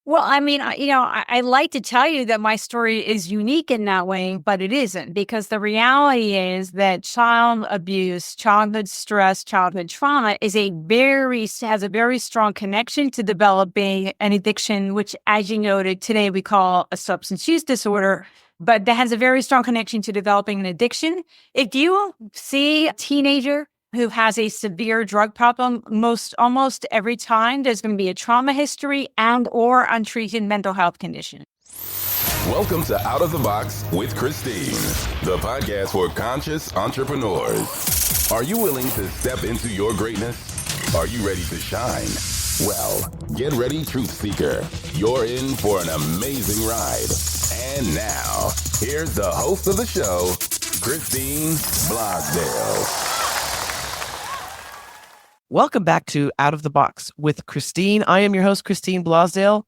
Well, I like to tell you that my story is unique in that way, but it isn't because the reality is that child abuse, childhood stress, childhood trauma has a very strong connection to developing an addiction, which, as you noted, today we call a substance use disorder, but that has a very strong connection to developing an addiction. If you see a teenager who has a severe drug problem, almost every time there's going to be a trauma history and or untreated mental health condition. Welcome to Out of the Box with Christine, the podcast for conscious entrepreneurs. Are you willing to step into your greatness? Are you ready to shine? Well, get ready, truth seeker. You're in for an amazing ride. And now, here's the host of the show, Christine Blosdale. Welcome back to Out of the Box with Christine. I am your host, Christine Blosdale.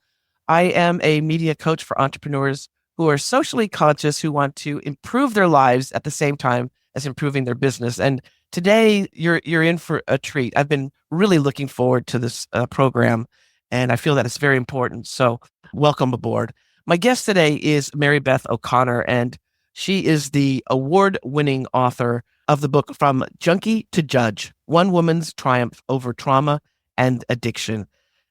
I am a media coach for entrepreneurs who are socially conscious, who want to improve their lives at the same time as improving their business. And today, you're in for a treat. I've been really looking forward to this program, and I feel that it's very important. So welcome aboard. My guest today is Mary Beth O'Connor, and she is the award-winning author of the book From Junkie to Judge: One Woman's Triumph Over Trauma and Addiction.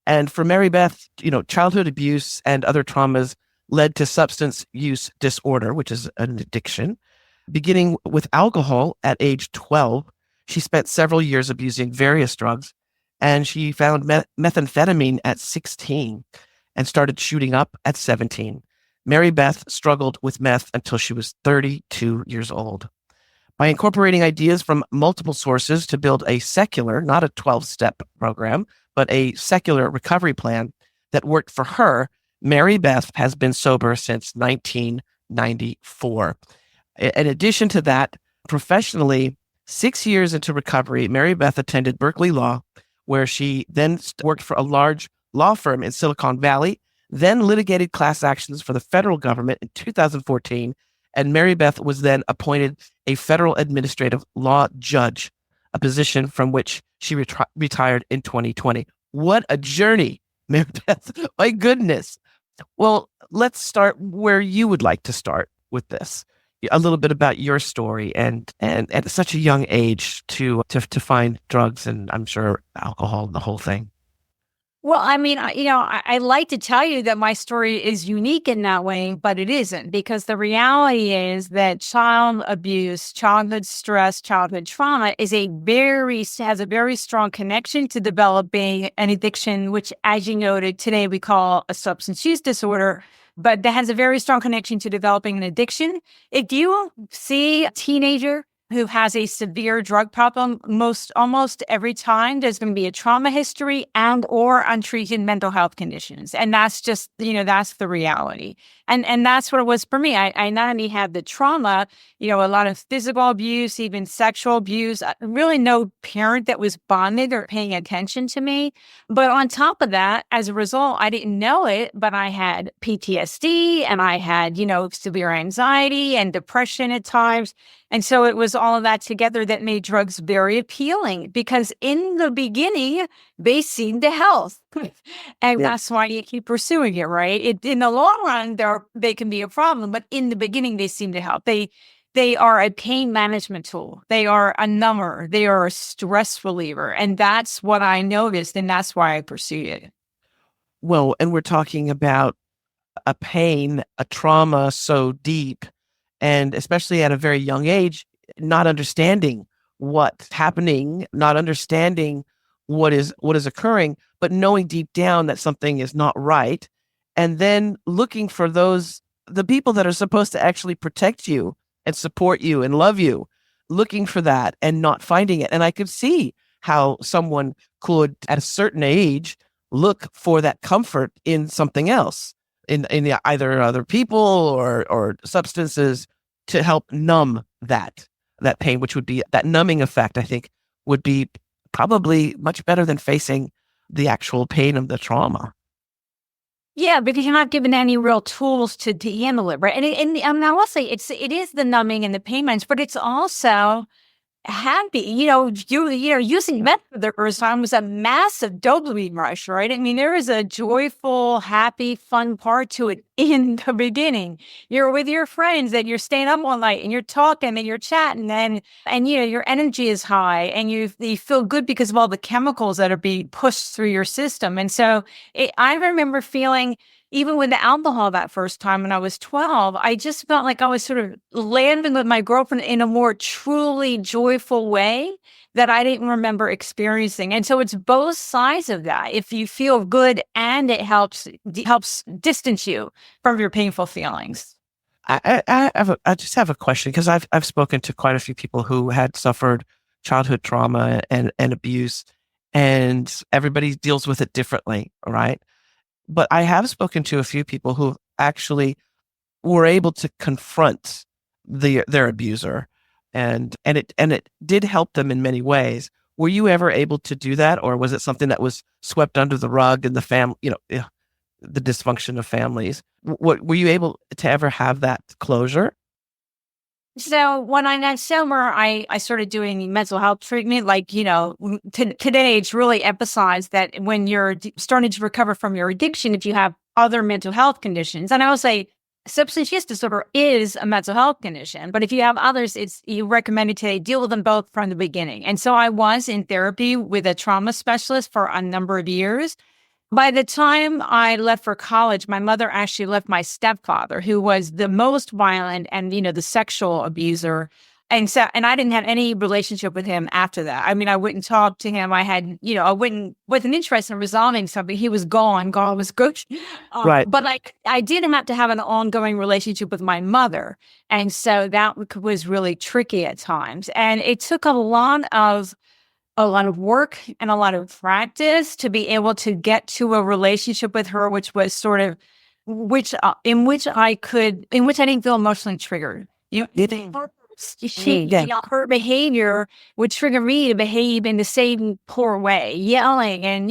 And for Mary Beth, childhood abuse and other traumas led to substance use disorder, which is an addiction. Beginning with alcohol at age 12, she spent several years abusing various drugs, and she found methamphetamine at 16 and started shooting up at 17. Mary Beth struggled with meth until she was 32 years old. By incorporating ideas from multiple sources to build a secular, not a 12-step program, but a secular recovery plan that worked for her, Mary Beth has been sober since 1994. In addition to that, professionally, 6 years into recovery, Mary Beth attended Berkeley Law, where she then worked for a large law firm in Silicon Valley, then litigated class actions for the federal government in 2014, and Mary Beth was then appointed a federal administrative law judge, a position from which she retired in 2020. What a journey, Mary Beth. My goodness. Well, let's start where you would like to start with this. A little bit about your story and at such a young age to find drugs and I'm sure alcohol and the whole thing. Well, I like to tell you that my story is unique in that way, but it isn't because the reality is that child abuse, childhood stress, childhood trauma has a very strong connection to developing an addiction, which, as you noted, today we call a substance use disorder, but that has a very strong connection to developing an addiction. If you see a teenager who has a severe drug problem, almost every time there's going to be a trauma history and or untreated mental health conditions. And that's just, that's the reality. And that's what it was for me. I not only had the trauma, a lot of physical abuse, even sexual abuse, really no parent that was bonded or paying attention to me. But on top of that, as a result, I didn't know it, but I had PTSD and I had, severe anxiety and depression at times. And so it was all of that together that made drugs very appealing because in the beginning, they seem to help. And that's why you keep pursuing it, right? In the long run, they can be a problem, but in the beginning, they seem to help. They are a pain management tool. They are a number. They are a stress reliever. And that's what I noticed, and that's why I pursued it. Well, and we're talking about a pain, a trauma so deep, and especially at a very young age, not understanding what's happening, not understanding what is occurring, but knowing deep down that something is not right, and then looking for the people that are supposed to actually protect you and support you and love you, looking for that and not finding it. And I could see how someone could, at a certain age, look for that comfort in something else, in either other people or substances to help numb that pain, which would be that numbing effect, I think, would be probably much better than facing the actual pain of the trauma. Yeah, because you're not given any real tools to handle it, right? And I will say it is the numbing and the pain management, but it's also happy. Using meth for the first time was a massive dopamine rush, right? I mean, there is a joyful, happy, fun part to it in the beginning. You're with your friends and you're staying up all night and you're talking and you're chatting and your energy is high and you feel good because of all the chemicals that are being pushed through your system. And so I remember feeling, even with the alcohol that first time when I was 12, I just felt like I was sort of landing with my girlfriend in a more truly joyful way that I didn't remember experiencing. And so it's both sides of that. If you feel good and it helps distance you from your painful feelings. I just have a question, because I've spoken to quite a few people who had suffered childhood trauma and abuse, and everybody deals with it differently, right? But I have spoken to a few people who actually were able to confront their abuser, and it did help them in many ways. Were you ever able to do that, or was it something that was swept under the rug in the family? The dysfunction of families. What were you able to ever have that closure? So when I got sober, I started doing mental health treatment. Today, it's really emphasized that when you're starting to recover from your addiction, if you have other mental health conditions, and I will say substance use disorder is a mental health condition, but if you have others, you recommended to deal with them both from the beginning. And so I was in therapy with a trauma specialist for a number of years. By the time I left for college, my mother actually left my stepfather, who was the most violent and, the sexual abuser. And I didn't have any relationship with him after that. I mean, I wouldn't talk to him. Wasn't interested in resolving something. He was gone. God was good. Right. But I did have to have an ongoing relationship with my mother. And so that was really tricky at times. And it took a lot of work and a lot of practice to be able to get to a relationship with her, which was sort of, in which I didn't feel emotionally triggered. Her behavior would trigger me to behave in the same poor way, yelling and,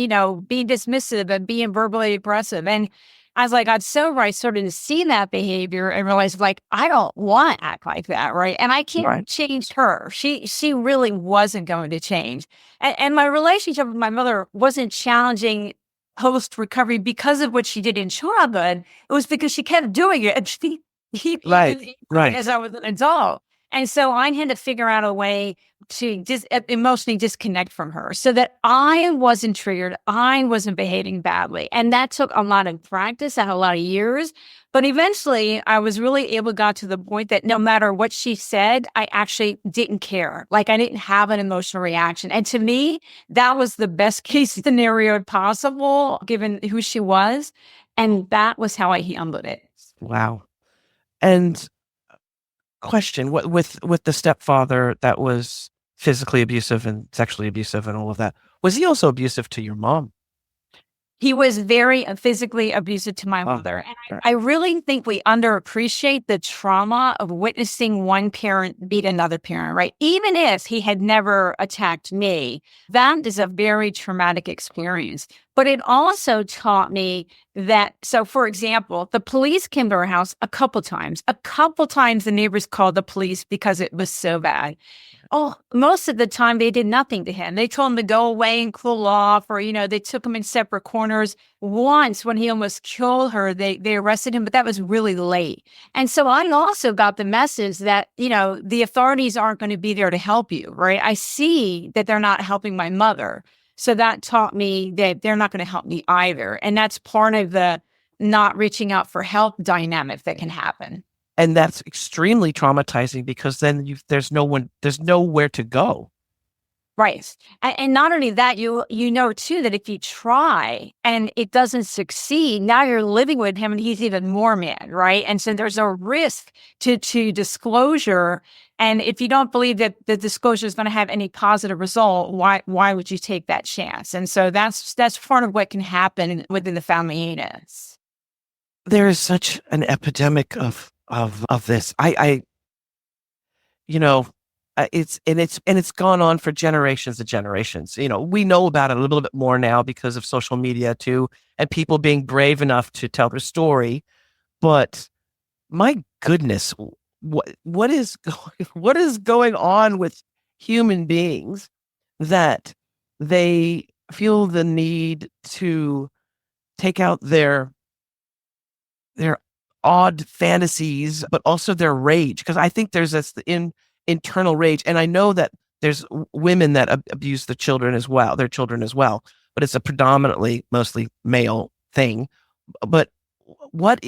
being dismissive and being verbally aggressive. And I was got sober, I started to see that behavior and realized I don't want to act like that, right? And I can't change her. She really wasn't going to change. And my relationship with my mother wasn't challenging post recovery because of what she did in childhood. It was because she kept doing it. And Right. As I was an adult. And so I had to figure out a way to just emotionally disconnect from her so that I wasn't triggered. I wasn't behaving badly. And that took a lot of practice and a lot of years. But eventually I was really able to get to the point that no matter what she said, I actually didn't care. I didn't have an emotional reaction. And to me, that was the best case scenario possible, given who she was. And that was how I handled it. Wow. And question, what with the stepfather that was physically abusive and sexually abusive and all of that, was he also abusive to your mom? He was very physically abusive to my mother. And I really think we underappreciate the trauma of witnessing one parent beat another parent, right? Even if he had never attacked me, that is a very traumatic experience. But it also taught me that, so for example, the police came to our house a couple times. A couple times the neighbors called the police because it was so bad. Oh, most of the time they did nothing to him. They told him to go away and cool off, or, they took him in separate corners. Once when he almost killed her, they arrested him, but that was really late. And so I also got the message that, the authorities aren't going to be there to help you, right? I see that they're not helping my mother. So that taught me that they're not going to help me either. And that's part of the not reaching out for help dynamic that can happen. And that's extremely traumatizing, because then there's nowhere to go. Right. And not only that, you know, too, that if you try and it doesn't succeed, now you're living with him and he's even more mad, right? And so there's a risk to disclosure. And if you don't believe that the disclosure is going to have any positive result, why would you take that chance? And so that's part of what can happen within the family units. There is such an epidemic of this. It's gone on for generations and generations. We know about it a little bit more now because of social media too, and people being brave enough to tell their story. But my goodness, what is going on with human beings that they feel the need to take out their odd fantasies, but also their rage. Because I think there's this internal rage, and I know that there's women that abuse their children as well, but it's a predominantly, mostly male thing. But what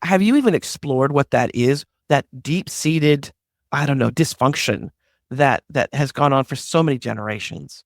have you even explored what that is? That deep-seated, I don't know, dysfunction that has gone on for so many generations.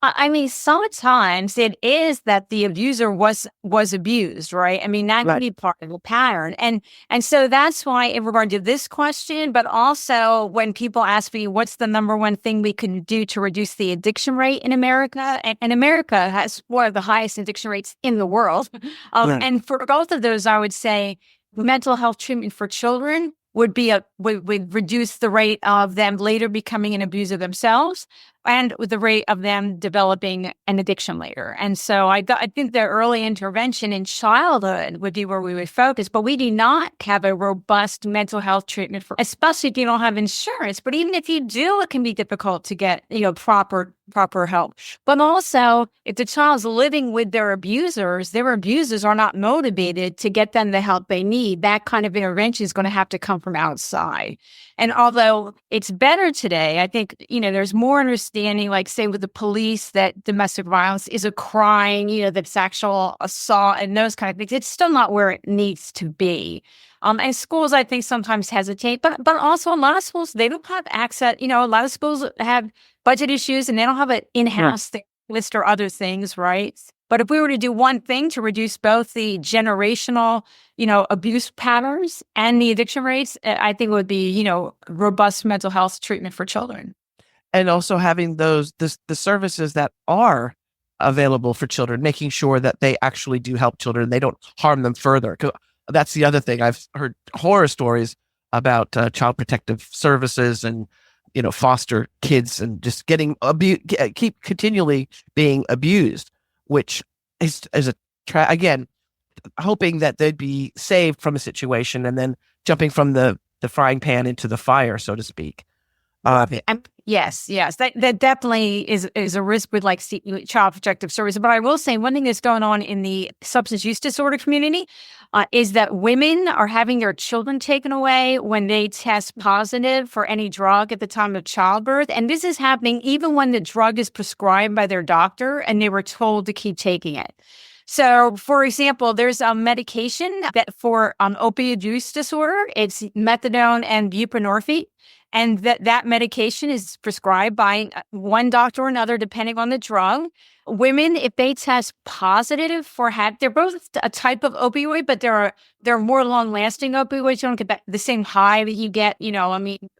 I mean, sometimes it is that the abuser was abused, right? I mean, that could Right. be part of a pattern. And so that's why in regard to this question, but also when people ask me what's the number one thing we can do to reduce the addiction rate in America, and America has one of the highest addiction rates in the world. Right. And for both of those, I would say mental health treatment for children would reduce the rate of them later becoming an abuser themselves, and with the rate of them developing an addiction later. And so I think the early intervention in childhood would be where we would focus, but we do not have a robust mental health treatment for, especially if you don't have insurance. But even if you do, it can be difficult to get, proper help. But also, if the child's living with their abusers are not motivated to get them the help they need. That kind of intervention is going to have to come from outside. And although it's better today, I think, there's more understanding, like say with the police, that domestic violence is a crime, that's actual assault and those kind of things. It's still not where it needs to be. And schools, I think, sometimes hesitate, but also a lot of schools, they don't have access. A lot of schools have budget issues and they don't have an in-house list or other things, right? But if we were to do one thing to reduce both the generational, abuse patterns and the addiction rates, I think it would be, robust mental health treatment for children. And also having the services that are available for children, making sure that they actually do help children, they don't harm them further. 'Cause that's the other thing. I've heard horror stories about child protective services and foster kids and just getting keep continually being abused, which is again, hoping that they'd be saved from a situation and then jumping from the frying pan into the fire, so to speak. Yes, that definitely is a risk with like child protective services. But I will say one thing that's going on in the substance use disorder community is that women are having their children taken away when they test positive for any drug at the time of childbirth. And this is happening even when the drug is prescribed by their doctor and they were told to keep taking it. So, for example, there's a medication that for opioid use disorder. It's methadone and buprenorphine. And that medication is prescribed by one doctor or another, depending on the drug. Women, if they test positive they're both a type of opioid, but they're more long-lasting opioids. You don't get the same high that you get,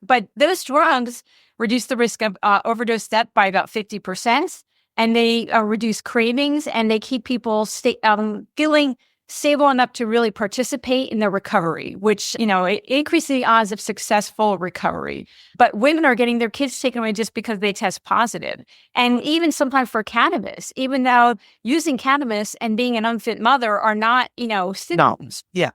but those drugs reduce the risk of overdose death by about 50%. And they reduce cravings, and they keep people feeling stable enough to really participate in their recovery, which, it increases the odds of successful recovery. But women are getting their kids taken away just because they test positive. And even sometimes for cannabis, even though using cannabis and being an unfit mother are not, synonyms. No. Yeah.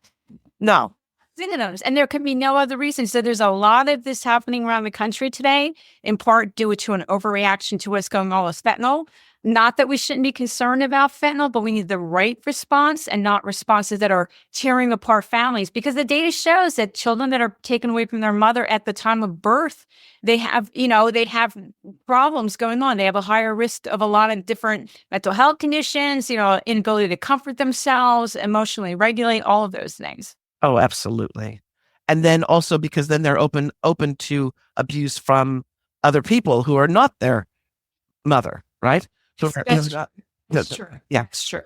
No. Synonyms. And there could be no other reason. So there's a lot of this happening around the country today, in part due to an overreaction to what's going on with fentanyl. Not that we shouldn't be concerned about fentanyl, but we need the right response and not responses that are tearing apart families. Because the data shows that children that are taken away from their mother at the time of birth, they have problems going on. They have a higher risk of a lot of different mental health conditions, inability to comfort themselves, emotionally regulate, all of those things. Oh, absolutely. And then also because then they're open to abuse from other people who are not their mother, right? So That's true. Yeah, it's true.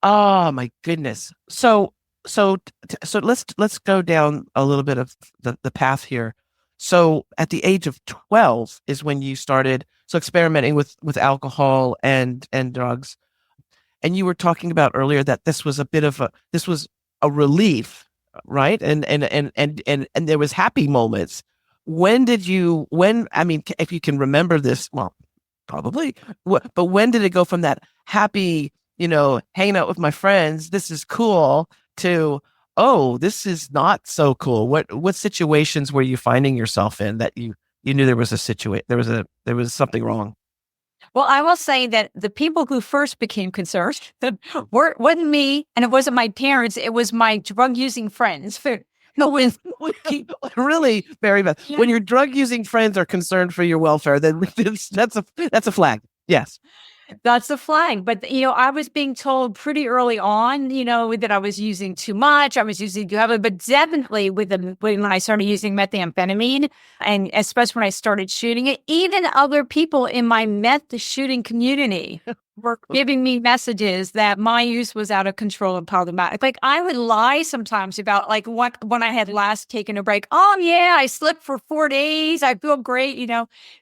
Oh my goodness. So let's go down a little bit of the path here. So at the age of 12 is when you started experimenting with alcohol and drugs. And you were talking about earlier that this was a relief, right? And there was happy moments. If you can remember this, well, probably, but when did it go from that happy, hanging out with my friends, this is cool, to, oh, this is not so cool? What situations were you finding yourself in that you you knew there was a situation, there was something wrong? Well, I will say that the people who first became concerned wasn't me, and it wasn't my parents. It was my drug-using friends. No, really, Mary Beth, Yeah. when your drug-using friends are concerned for your welfare, then that's a flag. Yes. That's the flag. But, I was being told pretty early on, that I was using too much. I was using too heavily, but definitely when I started using methamphetamine, and especially when I started shooting it, even other people in my meth shooting community were giving me messages that my use was out of control and problematic. Like, I would lie sometimes about like when I had last taken a break. Oh yeah, I slept for 4 days. I feel great,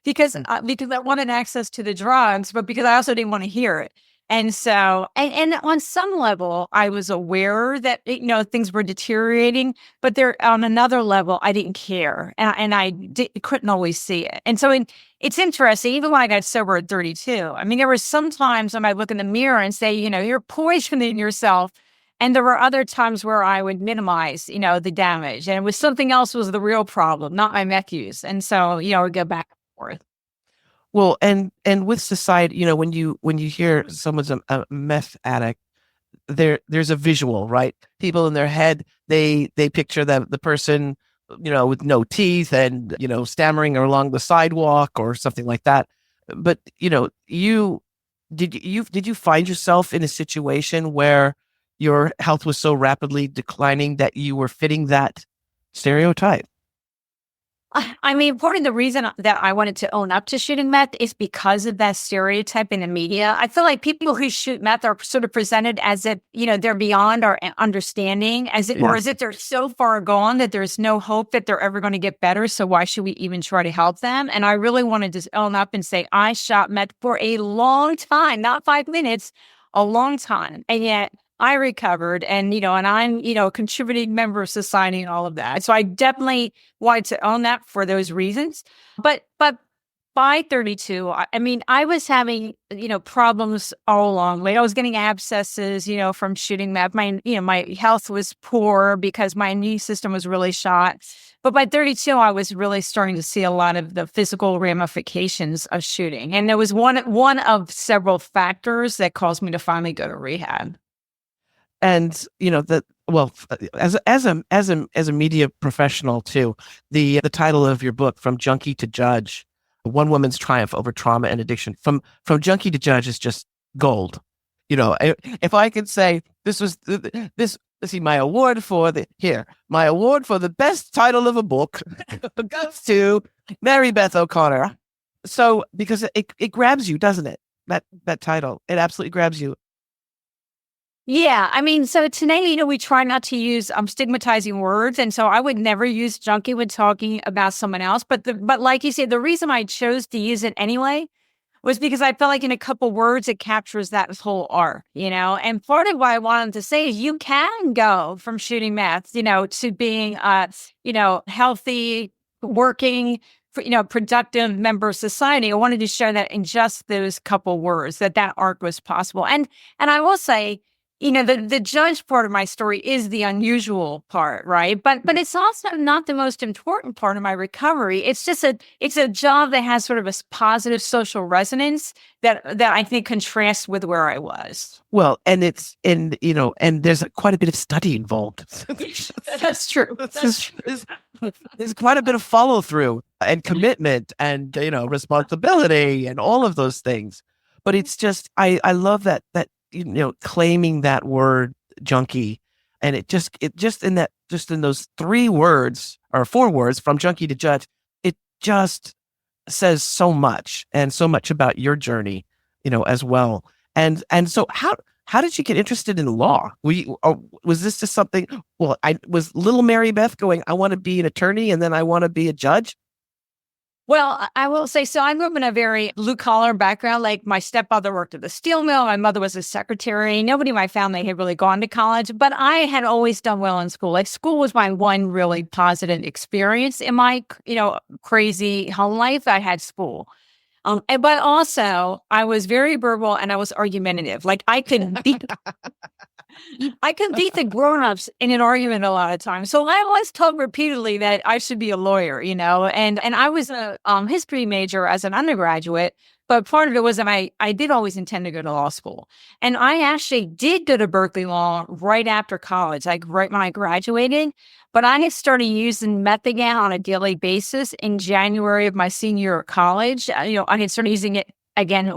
because I wanted access to the drugs, but because I also didn't want to hear it. And so, and on some level, I was aware that things were deteriorating, but there on another level, I didn't care, and couldn't always see it. And so, it's interesting. Even when I got sober at 32, I mean, there were some times when I look in the mirror and say, you're poisoning yourself. And there were other times where I would minimize, the damage. And it was something else was the real problem, not my meth use. And so, we go back and forth. Well, and with society, when you hear someone's a meth addict, there's a visual, right? People in their head, they picture the person, with no teeth and, stammering along the sidewalk or something like that. But, did you find yourself in a situation where your health was so rapidly declining that you were fitting that stereotype? I mean, part of the reason that I wanted to own up to shooting meth is because of that stereotype in the media. I feel like people who shoot meth are sort of presented as if, they're beyond our understanding, or as if they're so far gone that there's no hope that they're ever going to get better. So why should we even try to help them? And I really wanted to own up and say, I shot meth for a long time, not 5 minutes, a long time. And yet I recovered, and I'm, a contributing member of society and all of that. So I definitely wanted to own that for those reasons. But by 32, I mean, I was having, problems all along. Like I was getting abscesses, from shooting meth. My health was poor because my immune system was really shot. But by 32, I was really starting to see a lot of the physical ramifications of shooting. And there was one of several factors that caused me to finally go to rehab. And as a media professional too, the title of your book, From Junkie to Judge, One Woman's Triumph Over Trauma and Addiction, from junkie to judge is just gold. If I could say this was this see my award for the best title of a book goes to Mary Beth O'Connor. So because it grabs you, doesn't it? That title, it absolutely grabs you. Yeah, I mean, so today, we try not to use stigmatizing words, and so I would never use junkie when talking about someone else. But like you said, the reason I chose to use it anyway was because I felt like in a couple words it captures that whole arc, And part of what I wanted to say is you can go from shooting meth, to being, healthy, working, productive member of society. I wanted to show that in just those couple words that arc was possible, and I will say, the judge part of my story is the unusual part, right? But it's also not the most important part of my recovery. It's a job that has sort of a positive social resonance that I think contrasts with where I was. Well, and and there's quite a bit of study involved. That's true. There's quite a bit of follow through and commitment and responsibility and all of those things. But it's just I love that claiming that word junkie, and it just in those 3 words or 4 words, from junkie to judge, it just says so much, and so much about your journey, as well. And so how did you get interested in law? Was this just something? Well, I was little Mary Beth going, I want to be an attorney, and then I want to be a judge. Well, I will say, so I grew up in a very blue-collar background. Like my stepfather worked at the steel mill. My mother was a secretary. Nobody in my family had really gone to college, but I had always done well in school. Like school was my one really positive experience in my, crazy home life. I had school. But also I was very verbal and I was argumentative. Like I could I can beat the grown-ups in an argument a lot of times. So I was told repeatedly that I should be a lawyer, and I was a history major as an undergraduate, but part of it was that I did always intend to go to law school. And I actually did go to Berkeley Law right after college, like right when I graduated. But I had started using meth again on a daily basis in January of my senior year of college. I had started using it again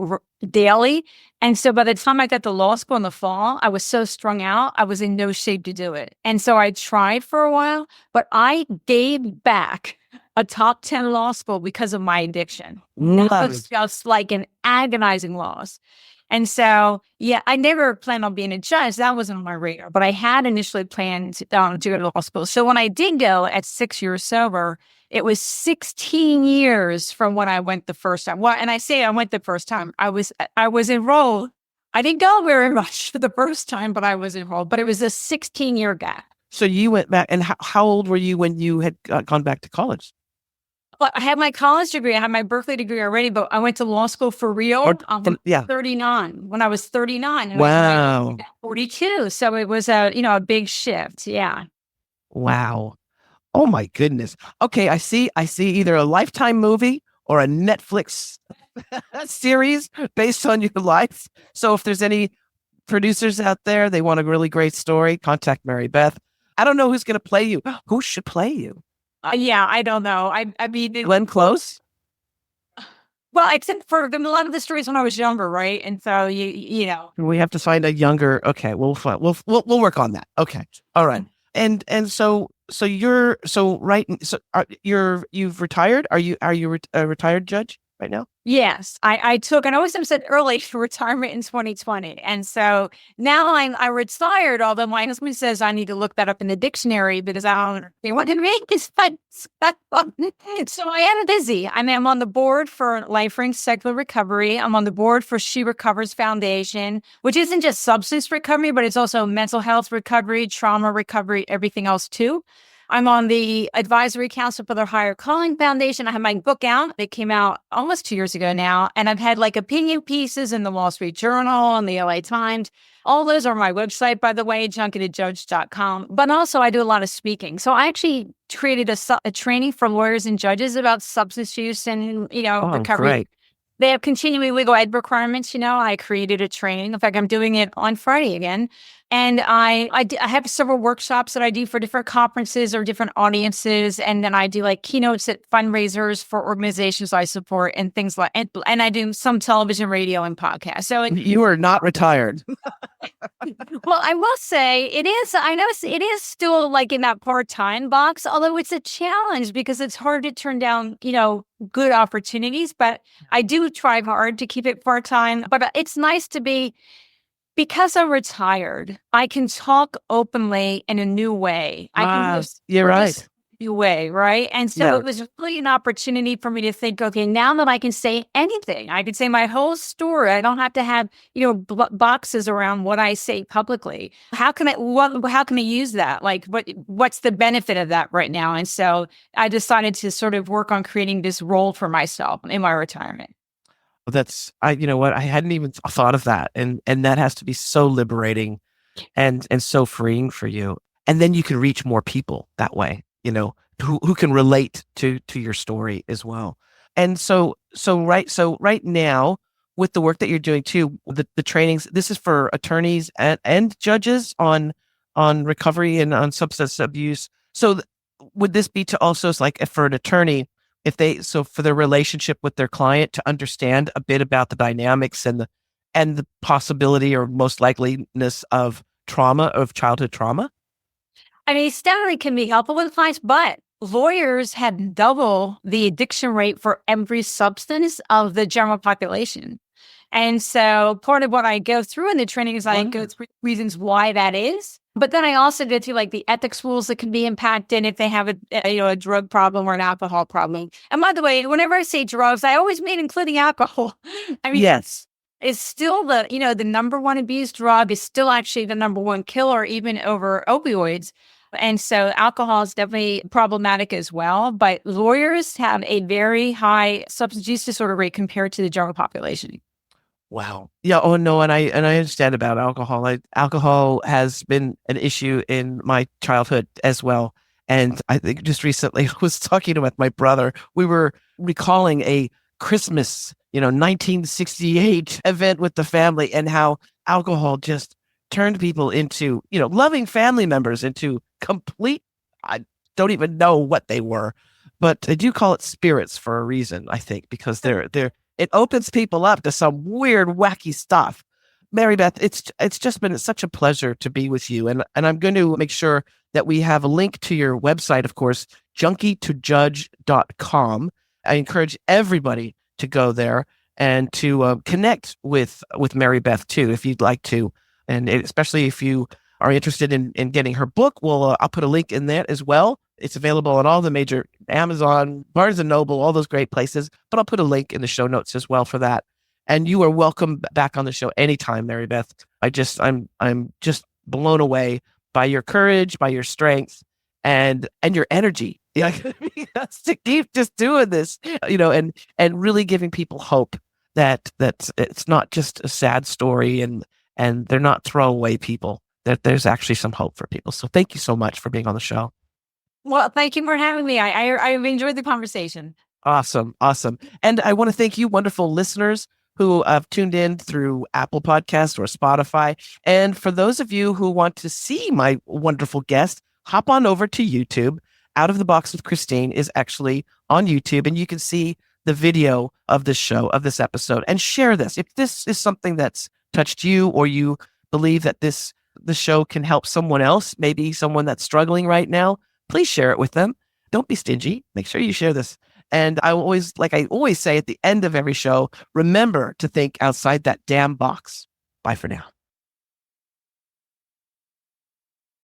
daily. And so by the time I got to law school in the fall, I was so strung out, I was in no shape to do it. And so I tried for a while, but I gave back a top 10 law school because of my addiction. That was just like an agonizing loss. And so, yeah, I never planned on being a judge. That wasn't on my radar, but I had initially planned to go to law school. So when I did go at 6 years sober, it was 16 years from when I went the first time. Well, and I say I went the first time. I was enrolled. I didn't go very much for the first time, but I was enrolled. But it was a 16-year gap. So you went back, and how old were you when you had gone back to college? Well, I had my college degree. I had my Berkeley degree already, but I went to law school for real. 39. When I was 39. And wow. I was 42. So it was a big shift. Yeah. Wow. Oh my goodness. Okay, I see either a Lifetime movie or a Netflix series based on your life. So if there's any producers out there, they want a really great story, contact Mary Beth. I don't know who's going to play you. Who should play you? Yeah, I don't know. I mean, Glenn Close? Well, except for a lot of the stories when I was younger, right? And so you know, we have to find a younger. Okay, we'll work on that. Okay, all right. And you've retired. Are you a retired judge right now? Yes, I took, and I always said early retirement in 2020. And so now I retired, although my husband says I need to look that up in the dictionary because I don't know what it means. So I am busy. I'm on the board for Lifeline Secular Recovery. I'm on the board for She Recovers Foundation, which isn't just substance recovery, but it's also mental health recovery, trauma recovery, everything else too. I'm on the advisory council for the Higher Calling Foundation. I have my book out. It came out almost 2 years ago now. And I've had like opinion pieces in the Wall Street Journal and the LA Times. All those are on my website, by the way, junkietojudge.com. But also I do a lot of speaking. So I actually created a training for lawyers and judges about substance use and, recovery. Great. They have continuing legal ed requirements. I created a training. In fact, I'm doing it on Friday again. And I have several workshops that I do for different conferences or different audiences. And then I do like keynotes at fundraisers for organizations I support and things like, and I do some television, radio, and podcasts. So you are not retired. Well, I will say I know it is still like in that part-time box, although it's a challenge because it's hard to turn down, good opportunities. But I do try hard to keep it part-time. But it's nice to be, because I'm retired, I can talk openly in a new way. You're right. New way, right? And so it was really an opportunity for me to think, okay, now that I can say anything, I can say my whole story. I don't have to have, boxes around what I say publicly. How can I use that? Like, what's the benefit of that right now? And so I decided to sort of work on creating this role for myself in my retirement. You know what? I hadn't even thought of that. And that has to be so liberating and so freeing for you. And then you can reach more people that way, who can relate to your story as well. And so right now with the work that you're doing too, the trainings, this is for attorneys and judges on recovery and on substance abuse. So would this be to also like for an attorney, for their relationship with their client to understand a bit about the dynamics and the possibility or most likeliness of childhood trauma? I mean, it definitely can be helpful with clients, but lawyers have double the addiction rate for every substance of the general population. And so part of what I go through in the training is I go through reasons why that is. But then I also go through like the ethics rules that can be impacted if they have a drug problem or an alcohol problem. And by the way, whenever I say drugs, I always mean including alcohol. I mean, yes, it's still the number one abused drug is still actually the number one killer, even over opioids. And so alcohol is definitely problematic as well. But lawyers have a very high substance use disorder rate compared to the general population. Wow. Yeah. Oh no. And I understand about alcohol. Alcohol has been an issue in my childhood as well. And I think just recently I was talking with my brother. We were recalling a Christmas, 1968 event with the family, and how alcohol just turned people into, loving family members into complete, I don't even know what they were, but they do call it spirits for a reason, I think, because it opens people up to some weird, wacky stuff. Mary Beth, it's just been such a pleasure to be with you. And I'm going to make sure that we have a link to your website, of course, junkie2judge.com. I encourage everybody to go there and to connect with Mary Beth too, if you'd like to. And especially if you are interested in getting her book, well, I'll put a link in there as well. It's available on all the major Amazon, Barnes & Noble, all those great places. But I'll put a link in the show notes as well for that. And you are welcome back on the show anytime, Mary Beth. I'm just blown away by your courage, by your strength, and your energy. Yeah, to keep just doing this, and really giving people hope that it's not just a sad story and they're not throwaway people. That there's actually some hope for people. So thank you so much for being on the show. Well, thank you for having me. I've enjoyed the conversation. Awesome. And I want to thank you, wonderful listeners who have tuned in through Apple Podcasts or Spotify. And for those of you who want to see my wonderful guest, hop on over to YouTube. Out of the Box with Christine is actually on YouTube, and you can see the video of this show, of this episode, and share this. If this is something that's touched you, or you believe that the show can help someone else, maybe someone that's struggling right now, please share it with them. Don't be stingy. Make sure you share this. And I always say at the end of every show, remember to think outside that damn box. Bye for now.